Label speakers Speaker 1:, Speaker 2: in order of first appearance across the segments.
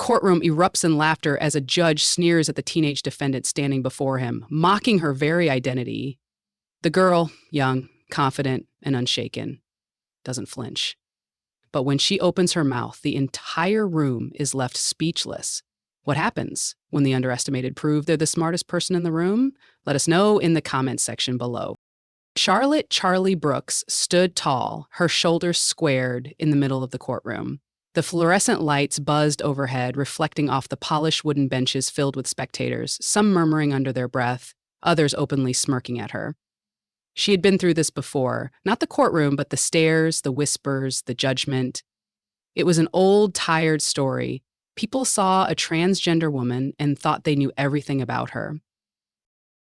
Speaker 1: courtroom erupts in laughter as a judge sneers at the teenage defendant standing before him, mocking her very identity. The girl, young, confident, and unshaken, doesn't flinch. But when she opens her mouth, the entire room is left speechless. What happens when the underestimated prove they're the smartest person in the room? Let us know in the comments section below. Charlotte Charlie Brooks stood tall, her shoulders squared in the middle of the courtroom. The fluorescent lights buzzed overhead, reflecting off the polished wooden benches filled with spectators, some murmuring under their breath, others openly smirking at her. She had been through this before, not the courtroom, but the stares, the whispers, the judgment. It was an old, tired story. People saw a transgender woman and thought they knew everything about her.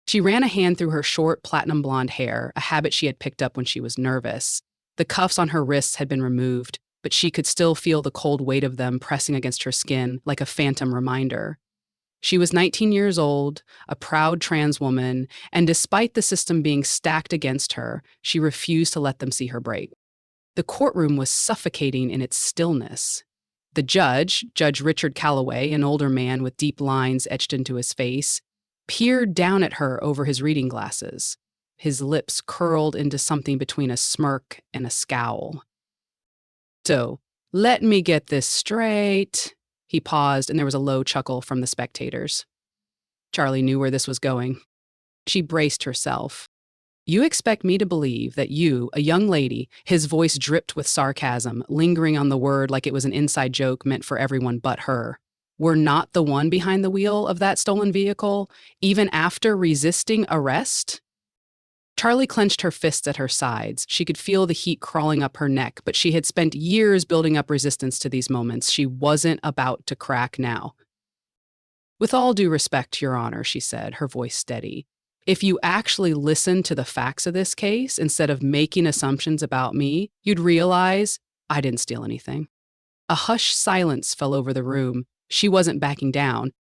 Speaker 1: She ran a hand through her short, platinum blonde hair, a habit she had picked up when she was nervous. The cuffs on her wrists had been removed, but she could still feel the cold weight of them pressing against her skin like a phantom reminder. She was 19 years old, a proud trans woman, and despite the system being stacked against her, she refused to let them see her break. The courtroom was suffocating in its stillness. The judge, Judge Richard Calloway, an older man with deep lines etched into his face, peered down at her over his reading glasses. His lips curled into something between a smirk and a scowl. So, let me get this straight. He paused, and there was a low chuckle from the spectators. Charlie knew where this was going. She braced herself. You expect me to believe that you, a young lady, his voice dripped with sarcasm, lingering on the word like it was an inside joke meant for everyone but her, were not the one behind the wheel of that stolen vehicle, even after resisting arrest? Charlie clenched her fists at her sides. She could feel the heat crawling up her neck, but she had spent years building up resistance to these moments. She wasn't about to crack now. With all due respect, Your Honor, she said, her voice steady, if you actually listened to the facts of this case instead of making assumptions about me, you'd realize I didn't steal anything. A hushed silence fell over the room. She wasn't backing down.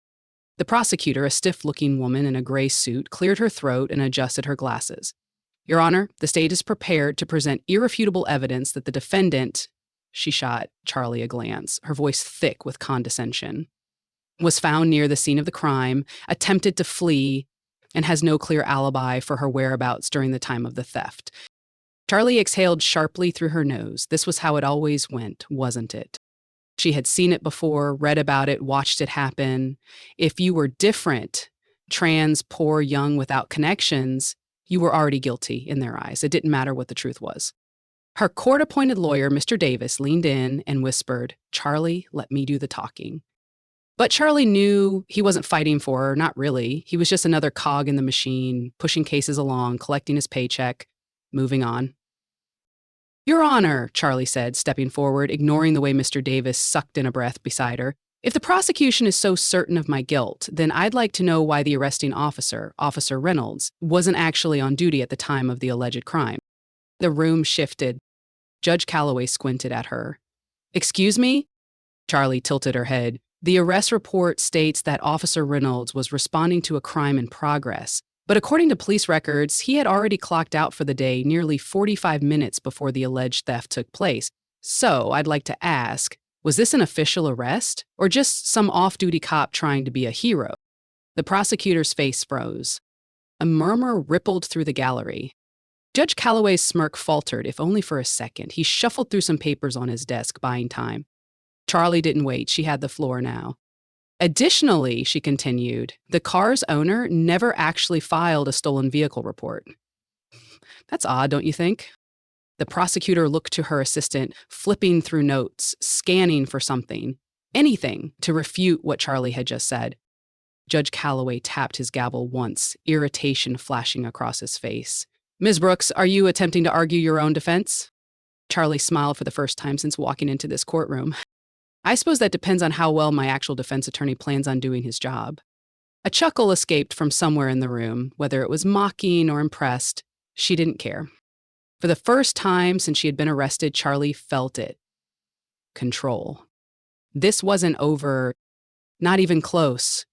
Speaker 1: The prosecutor, a stiff-looking woman in a gray suit, cleared her throat and adjusted her glasses. Your Honor, the state is prepared to present irrefutable evidence that the defendant, she shot Charlie a glance, her voice thick with condescension, was found near the scene of the crime, attempted to flee, and has no clear alibi for her whereabouts during the time of the theft. Charlie exhaled sharply through her nose. This was how it always went, wasn't it? She had seen it before, read about it, watched it happen. If you were different, trans, poor, young, without connections, you were already guilty in their eyes. It didn't matter what the truth was. Her court-appointed lawyer, Mr. Davis, leaned in and whispered, Charlie, let me do the talking. But Charlie knew he wasn't fighting for her, not really. He was just another cog in the machine, pushing cases along, collecting his paycheck, moving on. Your Honor, Charlie said, stepping forward, ignoring the way Mr. Davis sucked in a breath beside her. If the prosecution is so certain of my guilt, then I'd like to know why the arresting officer, Officer Reynolds, wasn't actually on duty at the time of the alleged crime. The room shifted. Judge Calloway squinted at her. Excuse me? Charlie tilted her head. The arrest report states that Officer Reynolds was responding to a crime in progress, but according to police records, he had already clocked out for the day nearly 45 minutes before the alleged theft took place. So I'd like to ask, was this an official arrest, or just some off-duty cop trying to be a hero? The prosecutor's face froze. A murmur rippled through the gallery. Judge Calloway's smirk faltered, if only for a second. He shuffled through some papers on his desk, buying time. Charlie didn't wait. She had the floor now. Additionally, she continued, the car's owner never actually filed a stolen vehicle report. That's odd, don't you think? The prosecutor looked to her assistant, flipping through notes, scanning for something, anything to refute what Charlie had just said. Judge Calloway tapped his gavel once, irritation flashing across his face. Ms. Brooks, are you attempting to argue your own defense? Charlie smiled for the first time since walking into this courtroom. I suppose that depends on how well my actual defense attorney plans on doing his job. A chuckle escaped from somewhere in the room, whether it was mocking or impressed. She didn't care. For the first time since she had been arrested, Charlie felt it. Control. This wasn't over, not even close.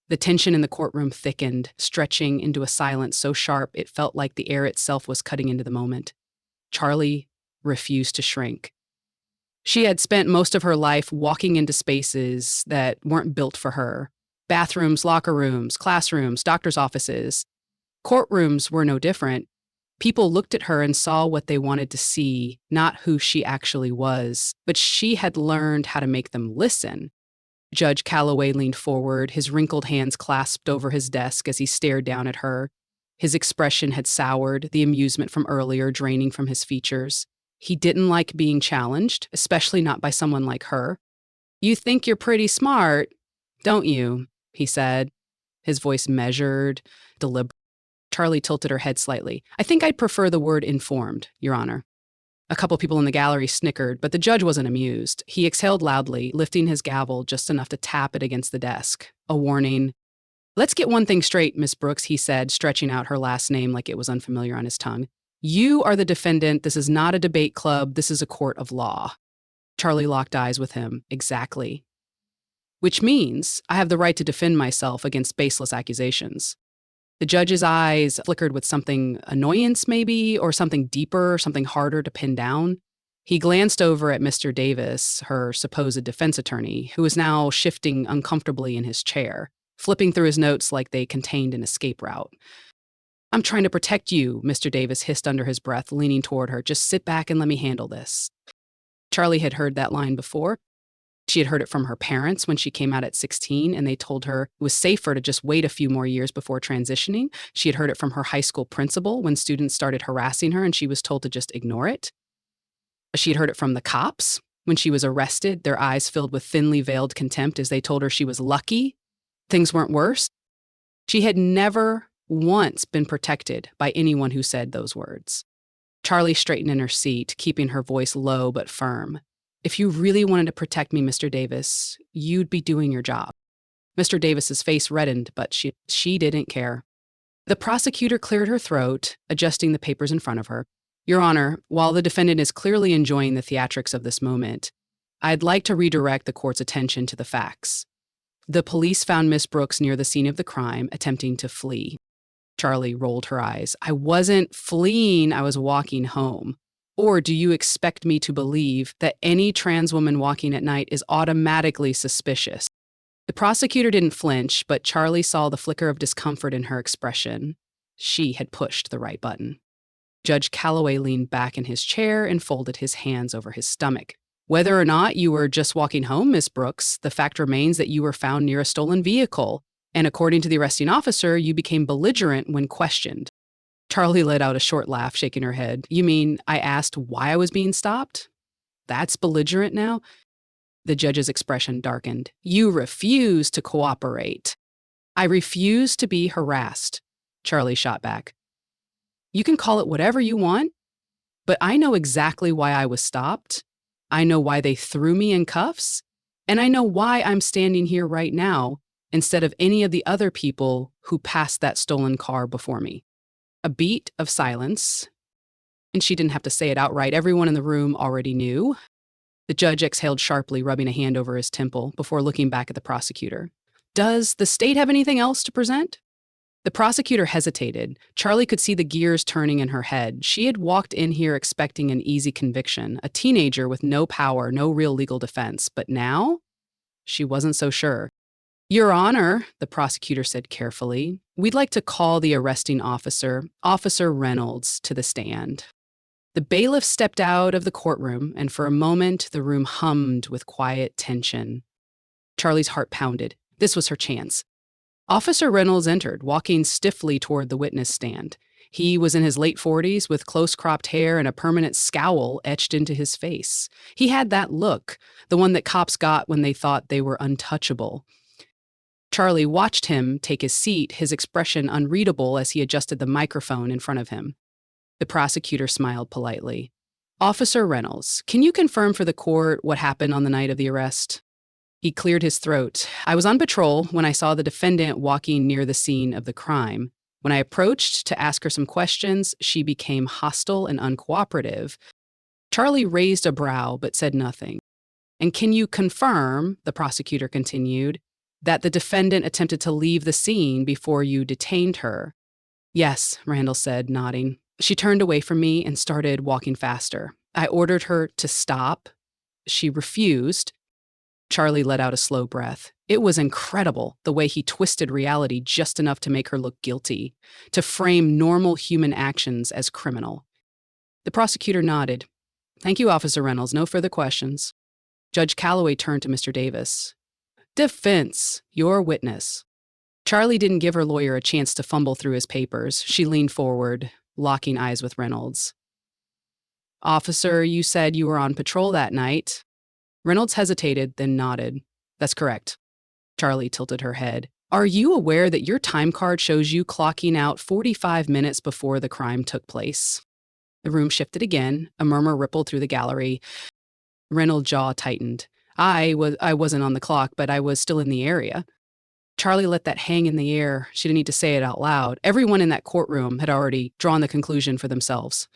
Speaker 1: The tension in the courtroom thickened, stretching into a silence so sharp it felt like the air itself was cutting into the moment. Charlie refused to shrink. She had spent most of her life walking into spaces that weren't built for her. Bathrooms, locker rooms, classrooms, doctor's offices. Courtrooms were no different. People looked at her and saw what they wanted to see, not who she actually was. But she had learned how to make them listen. Judge Calloway leaned forward, his wrinkled hands clasped over his desk as he stared down at her. His expression had soured, the amusement from earlier draining from his features. He didn't like being challenged, especially not by someone like her. "You think you're pretty smart, don't you?" he said, his voice measured, deliberate. Charlie tilted her head slightly. "I think I'd prefer the word informed, Your Honor." A couple people in the gallery snickered, but the judge wasn't amused. He exhaled loudly, lifting his gavel just enough to tap it against the desk. A warning. "Let's get one thing straight, Miss Brooks," he said, stretching out her last name like it was unfamiliar on his tongue. "You are the defendant. This is not a debate club. This is a court of law." Charlie locked eyes with him. "Exactly. Which means I have the right to defend myself against baseless accusations." The judge's eyes flickered with something annoyance, maybe, or something deeper, something harder to pin down. He glanced over at Mr. Davis, her supposed defense attorney, who was now shifting uncomfortably in his chair, flipping through his notes like they contained an escape route. "I'm trying to protect you," Mr. Davis hissed under his breath, leaning toward her. "Just sit back and let me handle this." Charlie had heard that line before. She had heard it from her parents when she came out at 16, and they told her it was safer to just wait a few more years before transitioning. She had heard it from her high school principal when students started harassing her and she was told to just ignore it. She had heard it from the cops when she was arrested, their eyes filled with thinly veiled contempt as they told her she was lucky things weren't worse. She had never once been protected by anyone who said those words. Charlie straightened in her seat, keeping her voice low but firm. "If you really wanted to protect me, Mr. Davis, you'd be doing your job." Mr. Davis's face reddened, but she didn't care. The prosecutor cleared her throat, adjusting the papers in front of her. "Your Honor, while the defendant is clearly enjoying the theatrics of this moment, I'd like to redirect the court's attention to the facts. The police found Miss Brooks near the scene of the crime, attempting to flee." Charlie rolled her eyes. "I wasn't fleeing, I was walking home. Or do you expect me to believe that any trans woman walking at night is automatically suspicious?" The prosecutor didn't flinch, but Charlie saw the flicker of discomfort in her expression. She had pushed the right button. Judge Calloway leaned back in his chair and folded his hands over his stomach. "Whether or not you were just walking home, Miss Brooks, the fact remains that you were found near a stolen vehicle, and according to the arresting officer, you became belligerent when questioned." Charlie let out a short laugh, shaking her head. "You mean I asked why I was being stopped? That's belligerent now?" The judge's expression darkened. "You refuse to cooperate." "I refuse to be harassed," Charlie shot back. "You can call it whatever you want, but I know exactly why I was stopped. I know why they threw me in cuffs, and I know why I'm standing here right now instead of any of the other people who passed that stolen car before me." A beat of silence, and she didn't have to say it outright. Everyone in the room already knew. The judge exhaled sharply, rubbing a hand over his temple before looking back at the prosecutor. "Does the state have anything else to present?" The prosecutor hesitated. Charlie could see the gears turning in her head. She had walked in here expecting an easy conviction, a teenager with no power, no real legal defense. But now, she wasn't so sure. "Your Honor," the prosecutor said carefully, "we'd like to call the arresting officer, Officer Reynolds, to the stand." The bailiff stepped out of the courtroom, and for a moment, the room hummed with quiet tension. Charlie's heart pounded. This was her chance. Officer Reynolds entered, walking stiffly toward the witness stand. He was in his late 40s with close-cropped hair and a permanent scowl etched into his face. He had that look, the one that cops got when they thought they were untouchable. Charlie watched him take his seat, his expression unreadable as he adjusted the microphone in front of him. The prosecutor smiled politely. "Officer Reynolds, can you confirm for the court what happened on the night of the arrest?" He cleared his throat. "I was on patrol when I saw the defendant walking near the scene of the crime. When I approached to ask her some questions, she became hostile and uncooperative." Charlie raised a brow but said nothing. "And can you confirm," the prosecutor continued, "that the defendant attempted to leave the scene before you detained her?" "Yes," Randall said, nodding. "She turned away from me and started walking faster. I ordered her to stop. She refused. Charlie let out a slow breath. It was incredible the way he twisted reality just enough to make her look guilty, to frame normal human actions as criminal. The prosecutor nodded. Thank you, Officer Reynolds. No further questions. Judge Calloway turned to Mr. Davis. Defense, your witness. Charlie didn't give her lawyer a chance to fumble through his papers. She leaned forward, locking eyes with Reynolds. Officer, you said you were on patrol that night. Reynolds hesitated, then nodded. That's correct. Charlie tilted her head. Are you aware that your time card shows you clocking out 45 minutes before the crime took place? The room shifted again. A murmur rippled through the gallery. Reynolds' jaw tightened. I wasn't on the clock, but I was still in the area. Charlie let that hang in the air. She didn't need to say it out loud. Everyone in that courtroom had already drawn the conclusion for themselves.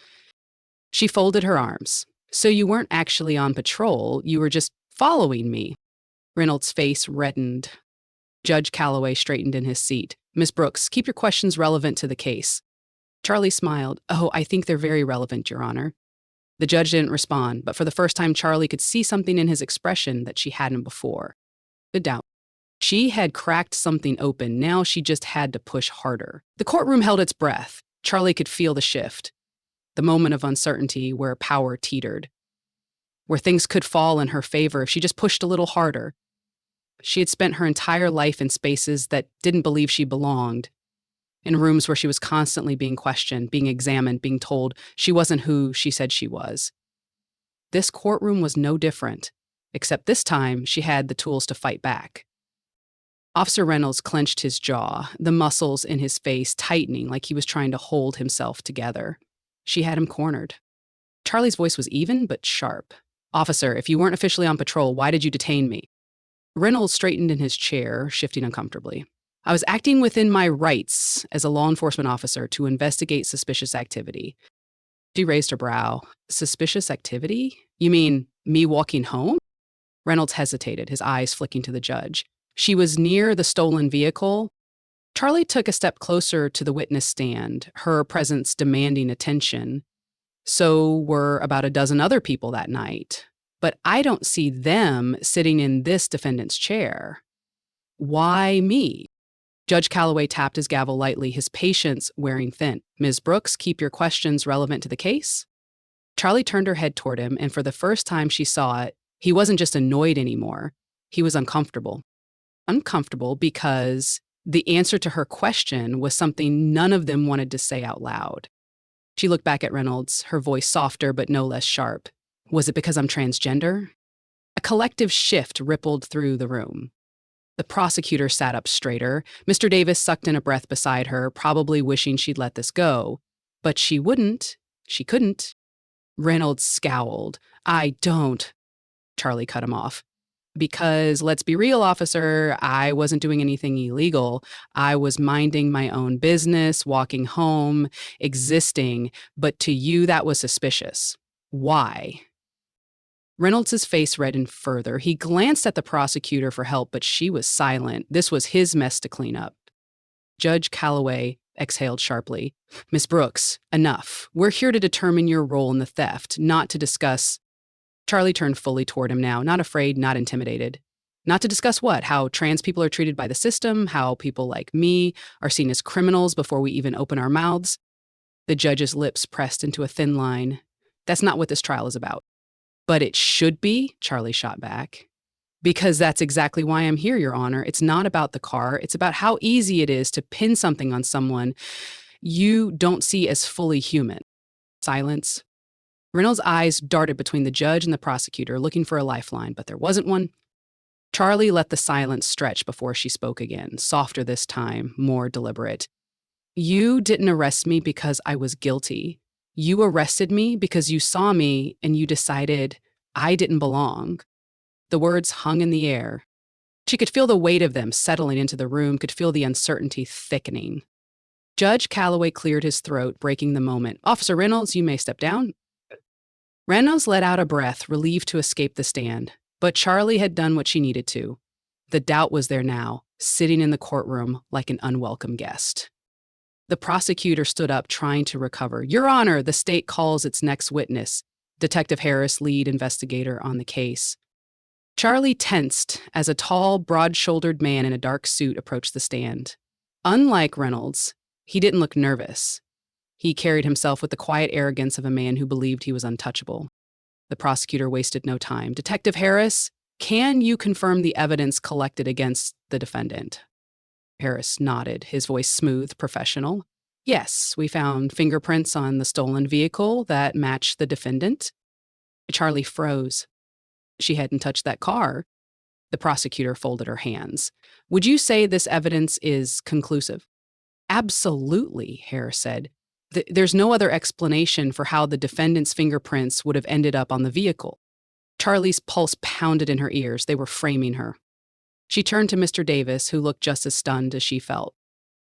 Speaker 1: She folded her arms. So you weren't actually on patrol, you were just following me. Reynolds' face reddened. Judge Calloway straightened in his seat. Miss Brooks, keep your questions relevant to the case. Charlie smiled. Oh, I think they're very relevant, Your Honor. The judge didn't respond, but for the first time, Charlie could see something in his expression that she hadn't before. The doubt. She had cracked something open. Now she just had to push harder. The courtroom held its breath. Charlie could feel the shift. The moment of uncertainty where power teetered, where things could fall in her favor if she just pushed a little harder. She had spent her entire life in spaces that didn't believe she belonged, in rooms where she was constantly being questioned, being examined, being told she wasn't who she said she was. This courtroom was no different, except this time she had the tools to fight back. Officer Reynolds clenched his jaw, the muscles in his face tightening like he was trying to hold himself together. She had him cornered. Charlie's voice was even but sharp. Officer, if you weren't officially on patrol, why did you detain me? Reynolds straightened in his chair, shifting uncomfortably. I was acting within my rights as a law enforcement officer to investigate suspicious activity. She raised her brow. Suspicious activity? You mean me walking home? Reynolds hesitated, his eyes flicking to the judge. She was near the stolen vehicle. Charlie took a step closer to the witness stand, her presence demanding attention. So were about a dozen other people that night. But I don't see them sitting in this defendant's chair. Why me? Judge Calloway tapped his gavel lightly, his patience wearing thin. Ms. Brooks, keep your questions relevant to the case? Charlie turned her head toward him, and for the first time she saw it, he wasn't just annoyed anymore. He was uncomfortable. Uncomfortable because the answer to her question was something none of them wanted to say out loud. She looked back at Reynolds, her voice softer but no less sharp. Was it because I'm transgender? A collective shift rippled through the room. The prosecutor sat up straighter. Mr. Davis sucked in a breath beside her, probably wishing she'd let this go. But she wouldn't. She couldn't. Reynolds scowled. I don't. Charlie cut him off. Because, let's be real, officer, I wasn't doing anything illegal. I was minding my own business, walking home, existing. But to you, that was suspicious. Why? Reynolds' face reddened further. He glanced at the prosecutor for help, but she was silent. This was his mess to clean up. Judge Calloway exhaled sharply. Miss Brooks, enough. We're here to determine your role in the theft, not to discuss. Charlie turned fully toward him now, not afraid, not intimidated. Not to discuss what? How trans people are treated by the system, how people like me are seen as criminals before we even open our mouths. The judge's lips pressed into a thin line. That's not what this trial is about. But it should be, Charlie shot back. Because that's exactly why I'm here, Your Honor. It's not about the car. It's about how easy it is to pin something on someone you don't see as fully human. Silence. Reynolds' eyes darted between the judge and the prosecutor, looking for a lifeline, but there wasn't one. Charlie let the silence stretch before she spoke again, softer this time, more deliberate. You didn't arrest me because I was guilty. You arrested me because you saw me and you decided I didn't belong. The words hung in the air. She could feel the weight of them settling into the room, could feel the uncertainty thickening. Judge Calloway cleared his throat, breaking the moment. Officer Reynolds, you may step down. Reynolds let out a breath, relieved to escape the stand. But Charlie had done what she needed to. The doubt was there now, sitting in the courtroom like an unwelcome guest. The prosecutor stood up, trying to recover. Your Honor, the state calls its next witness. Detective Harris, lead investigator on the case. Charlie tensed as a tall, broad-shouldered man in a dark suit approached the stand. Unlike Reynolds, he didn't look nervous. He carried himself with the quiet arrogance of a man who believed he was untouchable. The prosecutor wasted no time. Detective Harris, can you confirm the evidence collected against the defendant? Harris nodded, his voice smooth, professional. Yes, we found fingerprints on the stolen vehicle that matched the defendant. Charlie froze. She hadn't touched that car. The prosecutor folded her hands. Would you say this evidence is conclusive? Absolutely, Harris said. There's no other explanation for how the defendant's fingerprints would have ended up on the vehicle. Charlie's pulse pounded in her ears. They were framing her. She turned to Mr. Davis, who looked just as stunned as she felt.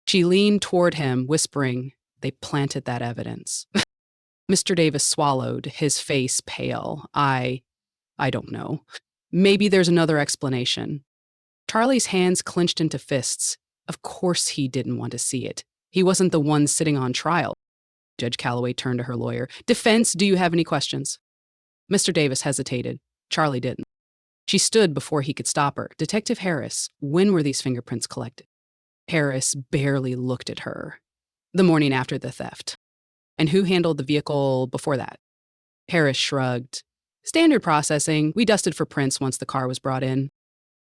Speaker 1: She leaned toward him, whispering, "They planted that evidence." Mr. Davis swallowed, his face pale. I don't know. Maybe there's another explanation. Charlie's hands clenched into fists. Of course he didn't want to see it. He wasn't the one sitting on trial. Judge Calloway turned to her lawyer. Defense, do you have any questions? Mr. Davis hesitated. Charlie didn't. She stood before he could stop her. Detective Harris, when were these fingerprints collected? Harris barely looked at her. The morning after the theft. And who handled the vehicle before that? Harris shrugged. Standard processing. We dusted for prints once the car was brought in.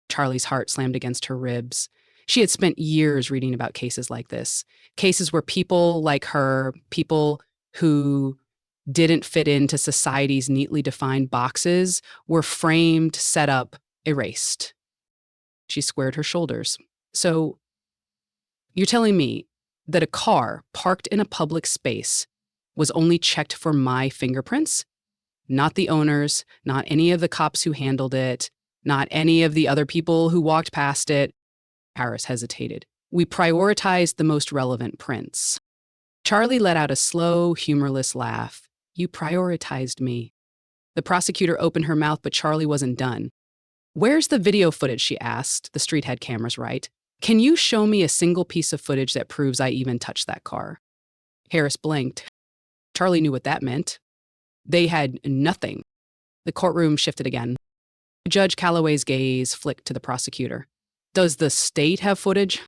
Speaker 1: Charlie's heart slammed against her ribs. She had spent years reading about cases like this. Cases where people like her, people who didn't fit into society's neatly defined boxes, were framed, set up, erased. She squared her shoulders. So, you're telling me that a car parked in a public space was only checked for my fingerprints? Not the owners, not any of the cops who handled it, not any of the other people who walked past it. Harris hesitated. We prioritized the most relevant prints. Charlie let out a slow, humorless laugh. You prioritized me. The prosecutor opened her mouth, but Charlie wasn't done. Where's the video footage, she asked. The street had cameras, right? Can you show me a single piece of footage that proves I even touched that car? Harris blinked. Charlie knew what that meant. They had nothing. The courtroom shifted again. Judge Calloway's gaze flicked to the prosecutor. Does the state have footage?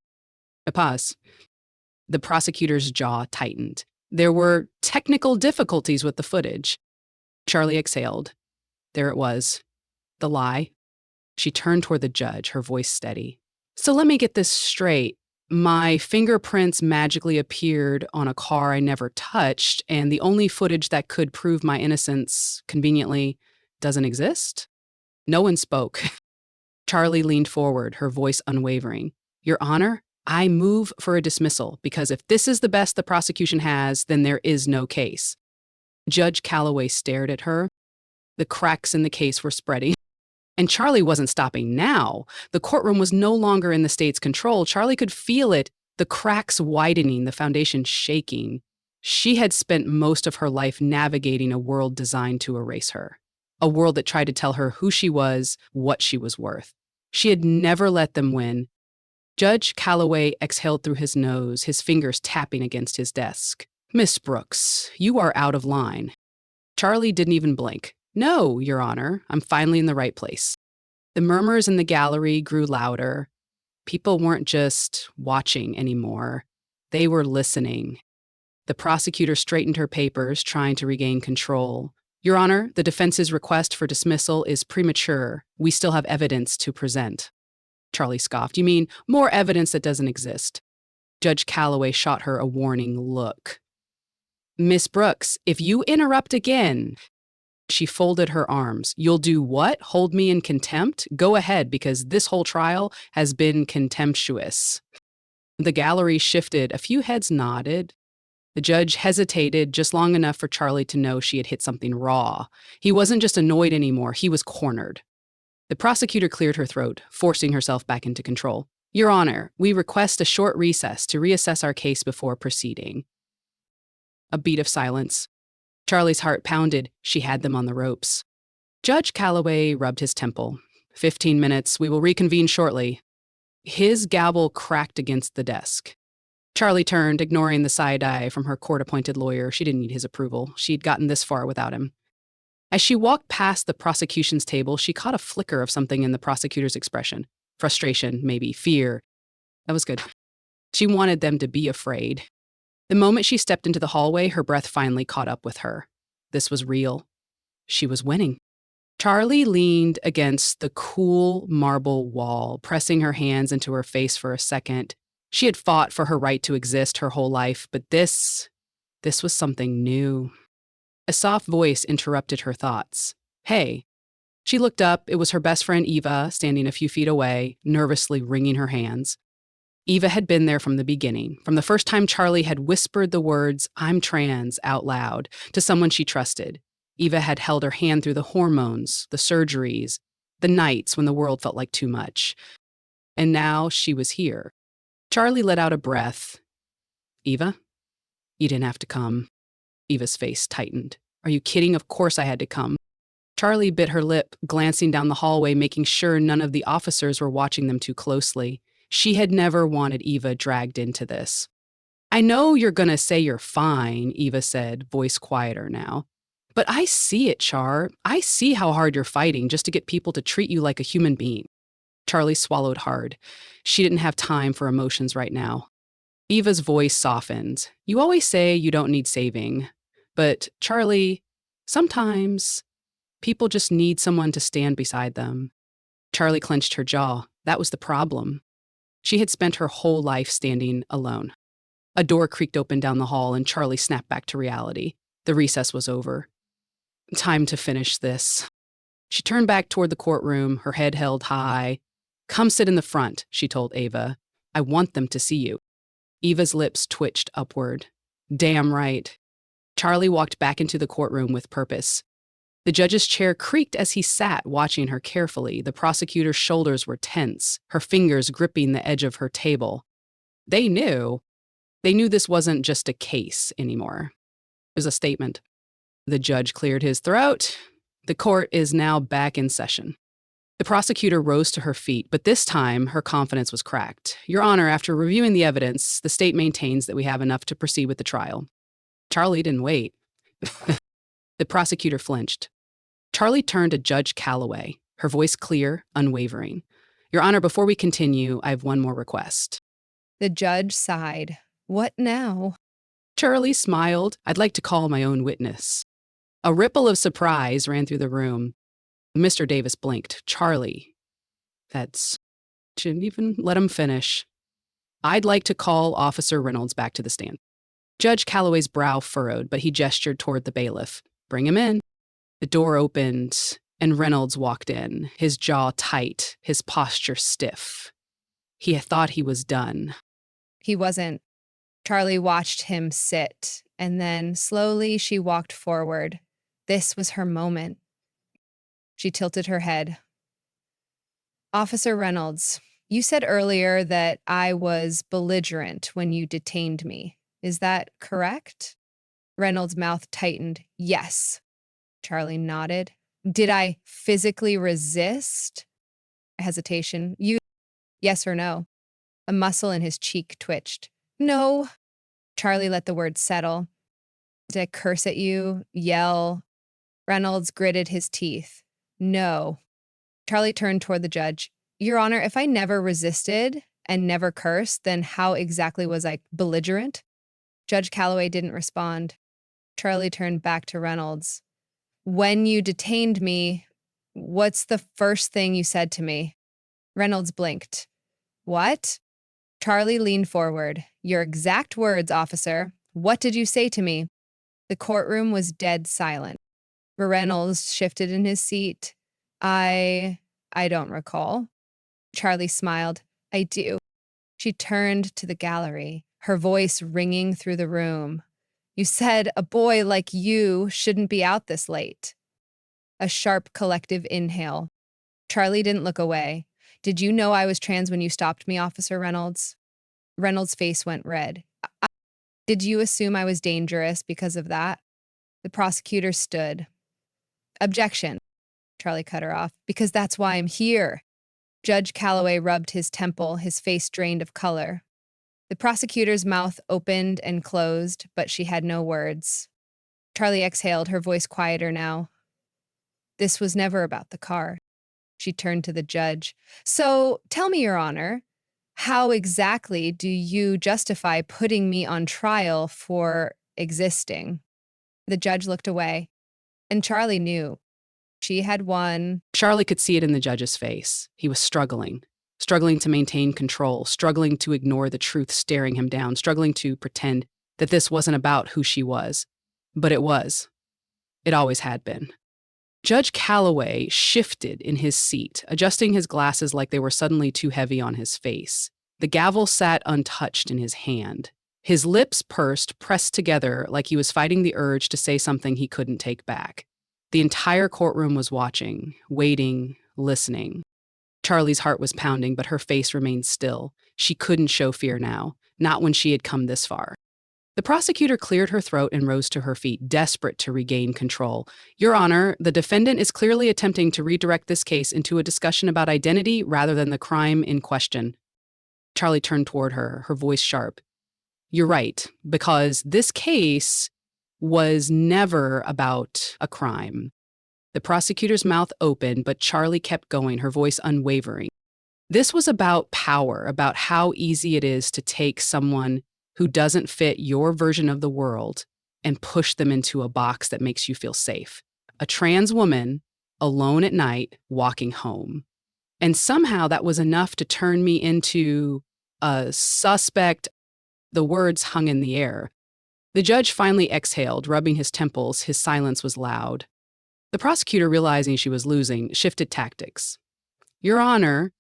Speaker 1: A pause. The prosecutor's jaw tightened. There were technical difficulties with the footage. Charlie exhaled. There it was. The lie. She turned toward the judge, her voice steady. So let me get this straight. My fingerprints magically appeared on a car I never touched, and the only footage that could prove my innocence, conveniently, doesn't exist? No one spoke. Charlie leaned forward, her voice unwavering. Your Honor, I move for a dismissal, because if this is the best the prosecution has, then there is no case. Judge Calloway stared at her. The cracks in the case were spreading. And Charlie wasn't stopping now. The courtroom was no longer in the state's control. Charlie could feel it, the cracks widening, the foundation shaking. She had spent most of her life navigating a world designed to erase her. A world that tried to tell her who she was, what she was worth. She had never let them win. Judge Calloway exhaled through his nose, his fingers tapping against his desk. Miss Brooks, you are out of line. Charlie didn't even blink. No, Your Honor, I'm finally in the right place. The murmurs in the gallery grew louder. People weren't just watching anymore. They were listening. The prosecutor straightened her papers, trying to regain control. Your Honor, the defense's request for dismissal is premature. We still have evidence to present. Charlie scoffed. You mean more evidence that doesn't exist? Judge Calloway shot her a warning look. Miss Brooks, if you interrupt again... She folded her arms. You'll do what? Hold me in contempt? Go ahead, because this whole trial has been contemptuous. The gallery shifted. A few heads nodded. The judge hesitated just long enough for Charlie to know she had hit something raw. He wasn't just annoyed anymore. He was cornered. The prosecutor cleared her throat, forcing herself back into control. Your Honor, we request a short recess to reassess our case before proceeding. A beat of silence. Charlie's heart pounded. She had them on the ropes. Judge Calloway rubbed his temple. 15 minutes. We will reconvene shortly. His gavel cracked against the desk. Charlie turned, ignoring the side eye from her court-appointed lawyer. She didn't need his approval. She'd gotten this far without him. As she walked past the prosecution's table, she caught a flicker of something in the prosecutor's expression. Frustration, maybe fear. That was good. She wanted them to be afraid. The moment she stepped into the hallway, her breath finally caught up with her. This was real. She was winning. Charlie leaned against the cool marble wall, pressing her hands into her face for a second. She had fought for her right to exist her whole life, but this was something new. A soft voice interrupted her thoughts. Hey. She looked up. It was her best friend Eva, standing a few feet away, nervously wringing her hands. Eva had been there from the beginning, from the first time Charlie had whispered the words, "I'm trans," out loud to someone she trusted. Eva had held her hand through the hormones, the surgeries, the nights when the world felt like too much. And now she was here. Charlie let out a breath. Eva? You didn't have to come. Eva's face tightened. Are you kidding? Of course I had to come. Charlie bit her lip, glancing down the hallway, making sure none of the officers were watching them too closely. She had never wanted Eva dragged into this. I know you're going to say you're fine, Eva said, voice quieter now. But I see it, Char. I see how hard you're fighting just to get people to treat you like a human being. Charlie swallowed hard. She didn't have time for emotions right now. Eva's voice softened. You always say you don't need saving. But, Charlie, sometimes people just need someone to stand beside them. Charlie clenched her jaw. That was the problem. She had spent her whole life standing alone. A door creaked open down the hall, and Charlie snapped back to reality. The recess was over. Time to finish this. She turned back toward the courtroom, her head held high. Come sit in the front, she told Eva. I want them to see you. Eva's lips twitched upward. Damn right. Charlie walked back into the courtroom with purpose. The judge's chair creaked as he sat, watching her carefully. The prosecutor's shoulders were tense, her fingers gripping the edge of her table. They knew. They knew this wasn't just a case anymore. It was a statement. The judge cleared his throat. The court is now back in session. The prosecutor rose to her feet, but this time her confidence was cracked. Your Honor, after reviewing the evidence, the state maintains that we have enough to proceed with the trial. Charlie didn't wait. The prosecutor flinched. Charlie turned to Judge Calloway, her voice clear, unwavering. Your Honor, before we continue, I have one more request.
Speaker 2: The judge sighed. What now?
Speaker 1: Charlie smiled. I'd like to call my own witness. A ripple of surprise ran through the room. Mr. Davis blinked. Charlie. Shouldn't even let him finish. I'd like to call Officer Reynolds back to the stand. Judge Calloway's brow furrowed, but he gestured toward the bailiff. Bring him in. The door opened, and Reynolds walked in, his jaw tight, his posture stiff. He thought he was done.
Speaker 2: He wasn't. Charlie watched him sit, and then slowly she walked forward. This was her moment. She tilted her head. Officer Reynolds, you said earlier that I was belligerent when you detained me. Is that correct? Reynolds' mouth tightened. Yes. Charlie nodded. Did I physically resist? Hesitation. Yes or no? A muscle in his cheek twitched. No. Charlie let the word settle. Did I curse at you? Yell? Reynolds gritted his teeth. No. Charlie turned toward the judge. Your Honor, if I never resisted and never cursed, then how exactly was I belligerent? Judge Calloway didn't respond. Charlie turned back to Reynolds. When you detained me, what's the first thing you said to me? Reynolds blinked. What? Charlie leaned forward. Your exact words, officer. What did you say to me? The courtroom was dead silent. Reynolds shifted in his seat. I don't recall. Charlie smiled. I do. She turned to the gallery, her voice ringing through the room. You said a boy like you shouldn't be out this late. A sharp collective inhale. Charlie didn't look away. Did you know I was trans when you stopped me, Officer Reynolds? Reynolds' face went red. Did you assume I was dangerous because of that? The prosecutor stood. Objection. Charlie cut her off. Because that's why I'm here. Judge Calloway rubbed his temple, his face drained of color. The prosecutor's mouth opened and closed, but she had no words. Charlie exhaled, her voice quieter now. This was never about the car. She turned to the judge. So tell me, Your Honor, how exactly do you justify putting me on trial for existing? The judge looked away, and Charlie knew she had won.
Speaker 1: Charlie could see it in the judge's face. He was struggling to maintain control, struggling to ignore the truth staring him down, struggling to pretend that this wasn't about who she was. But it was. It always had been. Judge Calloway shifted in his seat, adjusting his glasses like they were suddenly too heavy on his face. The gavel sat untouched in his hand. His lips pursed, pressed together like he was fighting the urge to say something he couldn't take back. The entire courtroom was watching, waiting, listening. Charlie's heart was pounding, but her face remained still. She couldn't show fear now, not when she had come this far. The prosecutor cleared her throat and rose to her feet, desperate to regain control. Your Honor, the defendant is clearly attempting to redirect this case into a discussion about identity rather than the crime in question. Charlie turned toward her, her voice sharp. You're right, because this case was never about a crime. The prosecutor's mouth opened, but Charlie kept going, her voice unwavering. This was about power, about how easy it is to take someone who doesn't fit your version of the world and push them into a box that makes you feel safe. A trans woman, alone at night, walking home. And somehow that was enough to turn me into a suspect. The words hung in the air. The judge finally exhaled, rubbing his temples. His silence was loud. The prosecutor, realizing she was losing, shifted tactics. Your Honor,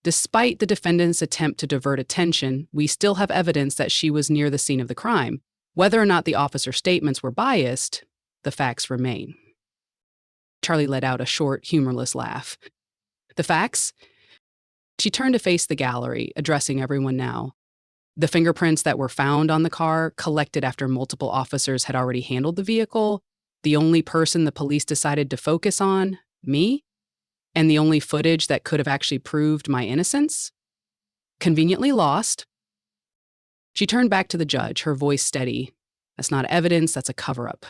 Speaker 1: despite the defendant's attempt to divert attention, we still have evidence that she was near the scene of the crime. Whether or not the officer's statements were biased, the facts remain. Charlie let out a short, humorless laugh. The facts? She turned to face the gallery, addressing everyone now. The fingerprints that were found on the car, collected after multiple officers had already handled the vehicle, the only person the police decided to focus on, me, and the only footage that could have actually proved my innocence, conveniently lost. She turned back to the judge, her voice steady. That's not evidence, that's a cover-up.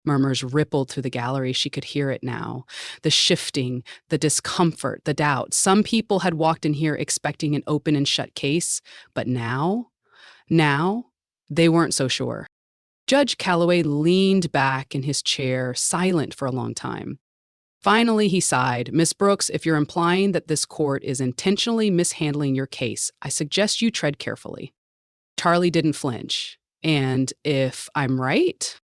Speaker 1: Murmurs rippled through the gallery. She could hear it now. The shifting, the discomfort, the doubt. Some people had walked in here expecting an open and shut case, but now, they weren't so sure. Judge Calloway leaned back in his chair, silent for a long time. Finally, he sighed. Miss Brooks, if you're implying that this court is intentionally mishandling your case, I suggest you tread carefully. Charlie didn't flinch. And if I'm right?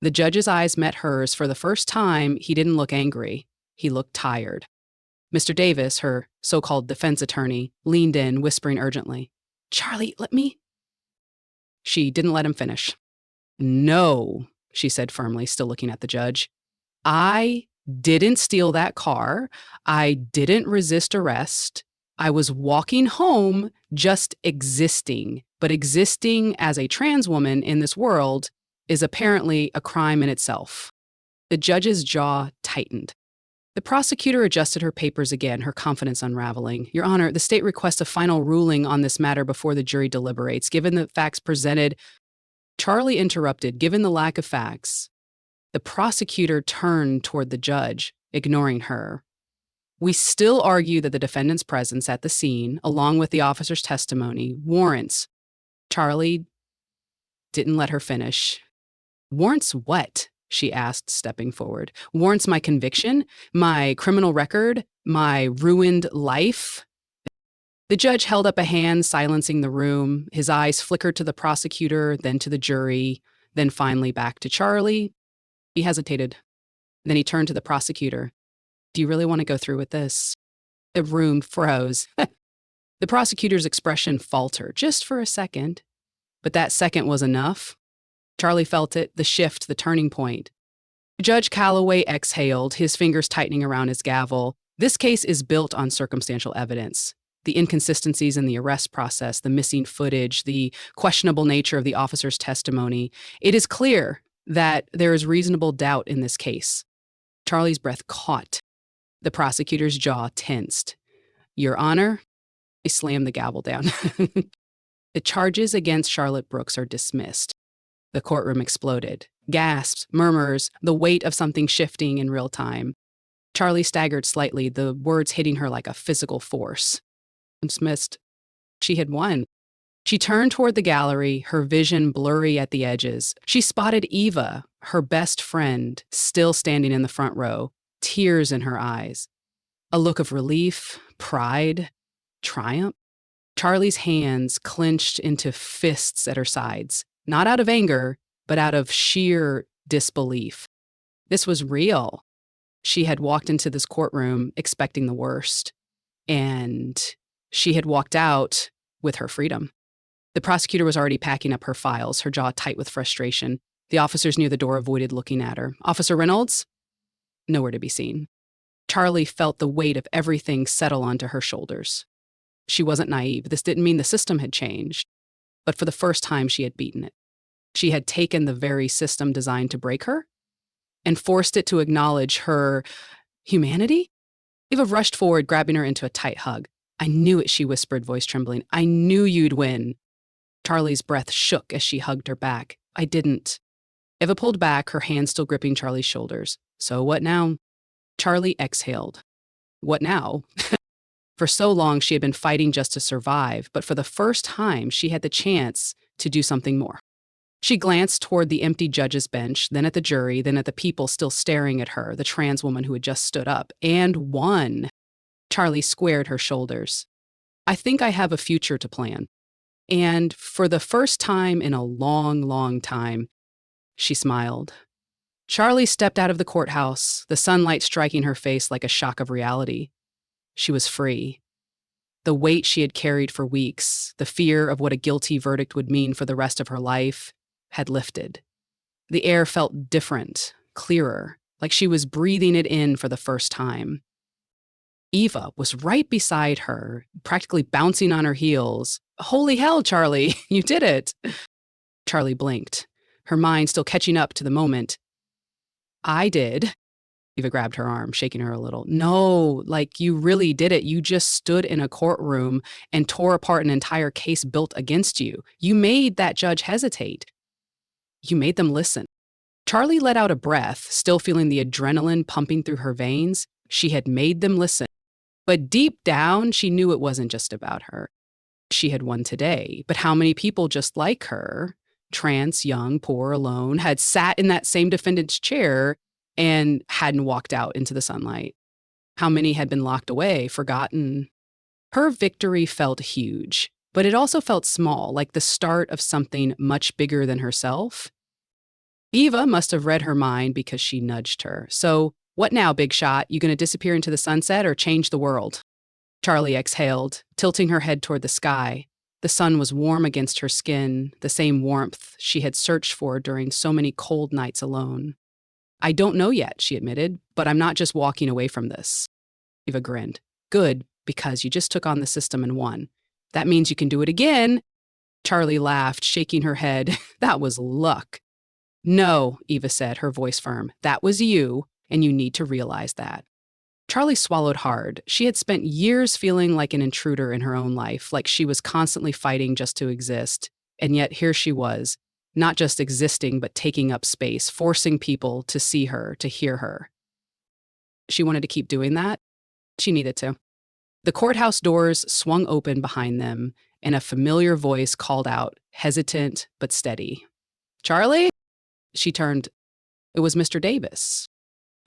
Speaker 1: The judge's eyes met hers. For the first time, he didn't look angry. He looked tired. Mr. Davis, her so-called defense attorney, leaned in, whispering urgently, Charlie, let me. She didn't let him finish. No, she said firmly, still looking at the judge. I didn't steal that car. I didn't resist arrest. I was walking home, just existing. But existing as a trans woman in this world is apparently a crime in itself. The judge's jaw tightened. The prosecutor adjusted her papers again, her confidence unraveling. Your Honor, the state requests a final ruling on this matter before the jury deliberates. Given the facts presented, Charlie interrupted. Given the lack of facts, the prosecutor turned toward the judge, ignoring her. We still argue that the defendant's presence at the scene, along with the officer's testimony, warrants. Charlie didn't let her finish. Warrants what? She asked, stepping forward. Warrants my conviction? My criminal record? My ruined life? The judge held up a hand, silencing the room. His eyes flickered to the prosecutor, then to the jury, then finally back to Charlie. He hesitated. Then he turned to the prosecutor. Do you really want to go through with this? The room froze. The prosecutor's expression faltered, just for a second. But that second was enough. Charlie felt it, the shift, the turning point. Judge Calloway exhaled, his fingers tightening around his gavel. This case is built on circumstantial evidence. The inconsistencies in the arrest process, the missing footage, the questionable nature of the officer's testimony. It is clear that there is reasonable doubt in this case. Charlie's breath caught. The prosecutor's jaw tensed. Your Honor, he slammed the gavel down. The charges against Charlotte Brooks are dismissed. The courtroom exploded. Gasps, murmurs, the weight of something shifting in real time. Charlie staggered slightly, the words hitting her like a physical force. Dismissed. She had won. She turned toward the gallery, her vision blurry at the edges. She spotted Eva, her best friend, still standing in the front row, tears in her eyes. A look of relief, pride, triumph. Charlie's hands clenched into fists at her sides, not out of anger, but out of sheer disbelief. This was real. She had walked into this courtroom expecting the worst, and she had walked out with her freedom. The prosecutor was already packing up her files, her jaw tight with frustration. The officers near the door avoided looking at her. Officer Reynolds? Nowhere to be seen. Charlie felt the weight of everything settle onto her shoulders. She wasn't naive. This didn't mean the system had changed. But for the first time, she had beaten it. She had taken the very system designed to break her and forced it to acknowledge her humanity. Eva rushed forward, grabbing her into a tight hug. I knew it, she whispered, voice trembling. I knew you'd win. Charlie's breath shook as she hugged her back. I didn't. Eva pulled back, her hand still gripping Charlie's shoulders. So what now? Charlie exhaled. What now? For so long, she had been fighting just to survive, but for the first time, she had the chance to do something more. She glanced toward the empty judge's bench, then at the jury, then at the people still staring at her, the trans woman who had just stood up, and won. Charlie squared her shoulders. I think I have a future to plan. And for the first time in a long, long time, she smiled. Charlie stepped out of the courthouse, the sunlight striking her face like a shock of reality. She was free. The weight she had carried for weeks, the fear of what a guilty verdict would mean for the rest of her life, had lifted. The air felt different, clearer, like she was breathing it in for the first time. Eva was right beside her, practically bouncing on her heels. Holy hell, Charlie, you did it. Charlie blinked, her mind still catching up to the moment. I did. Eva grabbed her arm, shaking her a little. No, like you really did it. You just stood in a courtroom and tore apart an entire case built against you. You made that judge hesitate. You made them listen. Charlie let out a breath, still feeling the adrenaline pumping through her veins. She had made them listen. But deep down, she knew it wasn't just about her. She had won today, but how many people just like her, trans, young, poor, alone, had sat in that same defendant's chair and hadn't walked out into the sunlight? How many had been locked away, forgotten? Her victory felt huge, but it also felt small, like the start of something much bigger than herself. Eva must have read her mind because she nudged her. So, what now, big shot? You gonna disappear into the sunset or change the world? Charlie exhaled, tilting her head toward the sky. The sun was warm against her skin, the same warmth she had searched for during so many cold nights alone. I don't know yet, she admitted, but I'm not just walking away from this. Eva grinned. Good, because you just took on the system and won. That means you can do it again. Charlie laughed, shaking her head. That was luck. No, Eva said, her voice firm. That was you, and you need to realize that. Charlie swallowed hard. She had spent years feeling like an intruder in her own life, like she was constantly fighting just to exist. And yet here she was, not just existing, but taking up space, forcing people to see her, to hear her. She wanted to keep doing that. She needed to. The courthouse doors swung open behind them, and a familiar voice called out, hesitant but steady. Charlie? She turned. It was Mr. Davis.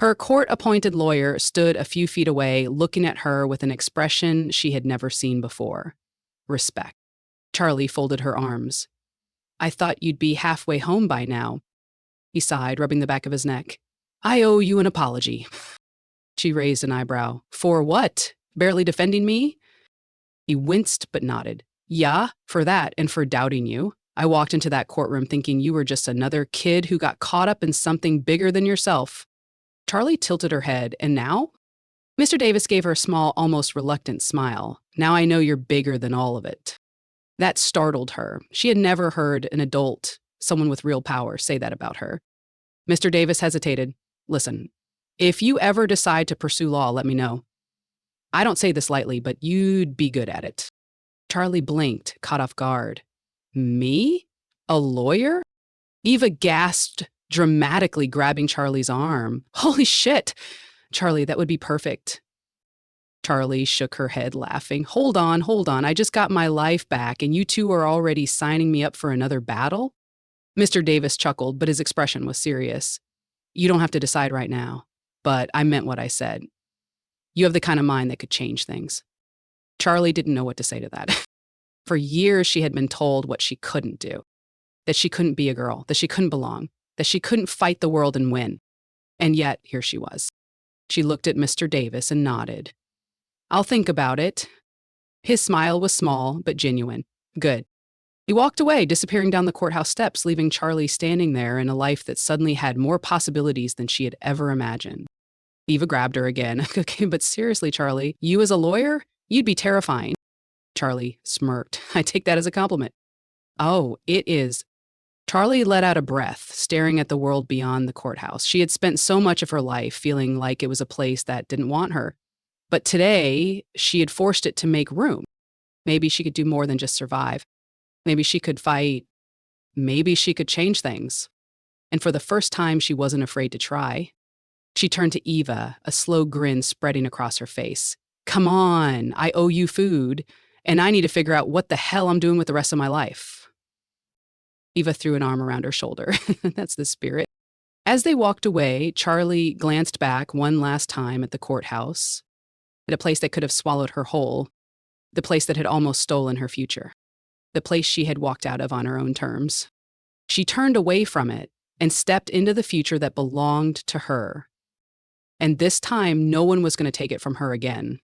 Speaker 1: Her court-appointed lawyer stood a few feet away, looking at her with an expression she had never seen before. Respect. Charlie folded her arms. I thought you'd be halfway home by now. He sighed, rubbing the back of his neck. I owe you an apology. She raised an eyebrow. For what? Barely defending me? He winced but nodded. Yeah, for that and for doubting you. I walked into that courtroom thinking you were just another kid who got caught up in something bigger than yourself. Charlie tilted her head, and now? Mr. Davis gave her a small, almost reluctant smile. Now I know you're bigger than all of it. That startled her. She had never heard an adult, someone with real power, say that about her. Mr. Davis hesitated. Listen, if you ever decide to pursue law, let me know. I don't say this lightly, but you'd be good at it. Charlie blinked, caught off guard. Me? A lawyer? Eva gasped, dramatically grabbing Charlie's arm. Holy shit! Charlie, that would be perfect. Charlie shook her head, laughing. Hold on. I just got my life back, and you two are already signing me up for another battle? Mr. Davis chuckled, but his expression was serious. You don't have to decide right now, but I meant what I said. You have the kind of mind that could change things. Charlie didn't know what to say to that. For years, she had been told what she couldn't do, that she couldn't be a girl, that she couldn't belong, that she couldn't fight the world and win. And yet, here she was. She looked at Mr. Davis and nodded. I'll think about it. His smile was small, but genuine. Good. He walked away, disappearing down the courthouse steps, leaving Charlie standing there in a life that suddenly had more possibilities than she had ever imagined. Eva grabbed her again. Okay, but seriously, Charlie, you as a lawyer? You'd be terrifying. Charlie smirked. I take that as a compliment. Oh, it is. Charlie let out a breath, staring at the world beyond the courthouse. She had spent so much of her life feeling like it was a place that didn't want her. But today, she had forced it to make room. Maybe she could do more than just survive. Maybe she could fight. Maybe she could change things. And for the first time, she wasn't afraid to try. She turned to Eva, a slow grin spreading across her face. Come on, I owe you food, and I need to figure out what the hell I'm doing with the rest of my life. Eva threw an arm around her shoulder. That's the spirit. As they walked away, Charlie glanced back one last time at the courthouse, at a place that could have swallowed her whole, the place that had almost stolen her future, the place she had walked out of on her own terms. She turned away from it and stepped into the future that belonged to her. And this time, no one was going to take it from her again.